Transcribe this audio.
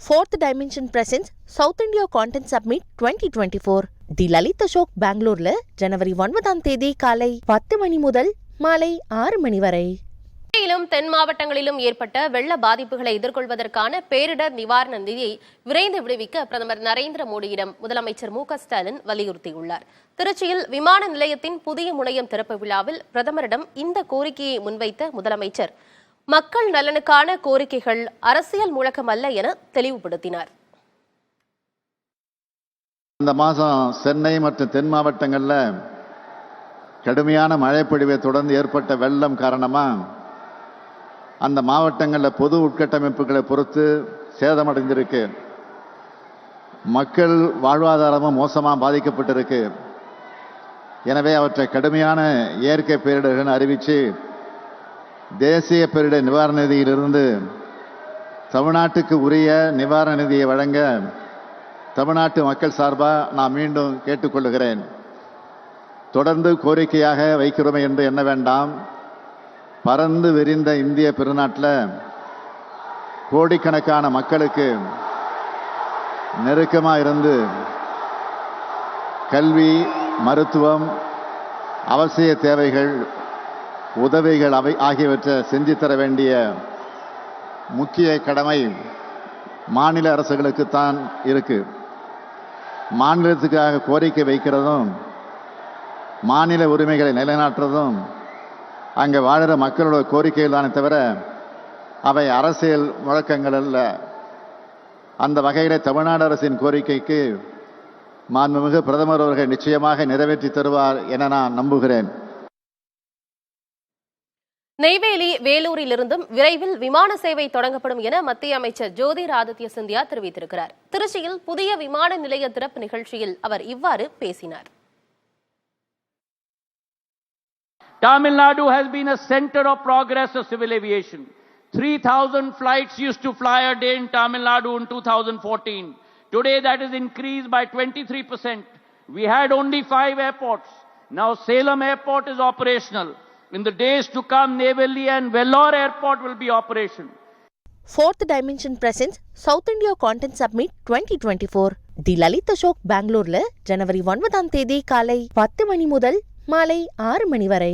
Fourth Dimension presents South India Content Summit 2024. தி லலித் அசோக் பெங்களூர்ல ஜனவரி 9ஆம் தேதி காலை 10 மணி முதல் மாலை 6 மணி வரை. தென் மாவட்டங்களிலும் ஏற்பட்ட வெள்ள பாதிப்புகளை எதிர்கொள்வதற்கான பேரிடர் நிவாரண நிதியை விரைந்து விடுவிக்க பிரதமர் நரேந்திர மோடியிடம் முதலமைச்சர் மு.க.ஸ்டாலின் வலியுறுத்தியுள்ளார். திருச்சியில் விமான நிலையத்தின் புதிய முனையம் திறப்பு விழாவில் பிரதமரிடம் இந்த கோரிக்கையை முன்வைத்த முதலமைச்சர் மக்கள் நலனுக்கான கோரிக்கைகள் அரசியல் முழக்கம் அல்ல என தெளிவுபடுத்தினார். இந்த மாதம் சென்னை மற்றும் தென் மாவட்டங்களில் கடுமையான மழைப்பொழிவை தொடர்ந்து ஏற்பட்ட வெள்ளம் காரணமாக அந்த மாவட்டங்களில் பொது உட்கட்டமைப்புகளை பொறுத்து சேதமடைந்திருக்கு. மக்கள் வாழ்வாதாரமும் மோசமாக பாதிக்கப்பட்டிருக்கு. எனவே அவற்றை கடுமையான இயற்கை பேரிடர்கள் அறிவித்து தேசிய பேரிடர் நிவாரண நிதியிலிருந்து தமிழ்நாட்டுக்கு உரிய நிவாரண நிதியை வழங்க தமிழ்நாட்டு மக்கள் சார்பாக நான் மீண்டும் கேட்டுக்கொள்கிறேன். தொடர்ந்து கோரிக்கையாக வைக்கிறோமே என்று எண்ண வேண்டாம். பறந்து விரிந்த இந்திய பெருநாட்டில் கோடிக்கணக்கான மக்களுக்கு நெருக்கமாக இருந்து கல்வி, மருத்துவம், அவசிய தேவைகள், உதவிகள் ஆகியவற்றை செஞ்சு தர வேண்டிய முக்கிய கடமை மாநில அரசுகளுக்குத்தான் இருக்கு. மாநிலத்துக்காக கோரிக்கை வைக்கிறதும் மாநில உரிமைகளை நிலைநாட்டுறதும் அங்கே வாழ்கிற மக்களோட கோரிக்கைகள் தானே தவிர அவை அரசியல் முழக்கங்கள் அல்ல. அந்த வகையில் தமிழ்நாடு அரசின் கோரிக்கைக்கு மாண்புமிகு பிரதமர் அவர்கள் நிச்சயமாக நிறைவேற்றி தருவார் என நான் நம்புகிறேன். நெய்வேலி, வேலூரிலிருந்தும் விரைவில் விமான சேவை தொடங்கப்படும் என மத்திய அமைச்சர் ஜோதிராதித்ய சிந்தியா தெரிவித்திருக்கிறார். திருச்சியில் புதிய விமான நிலைய திறப்பு நிகழ்ச்சியில் அவர் இவ்வாறு பேசினார். Tamil Nadu has been a center of progress of civil aviation. 3,000 flights used to fly a day in Tamil Nadu in 2014. Today that is increased by 23%. We had only 5 airports. Now Salem Airport is operational. In the days to come, Neyveli and Vellore Airport will be operational. Fourth Dimension presents South India Content Summit 2024. தி லலித் அசோக் பெங்களூர்ல ஜனவரி 9ஆம் தேதி காலை 10 மணி முதல் மாலை 6 மணி வரை.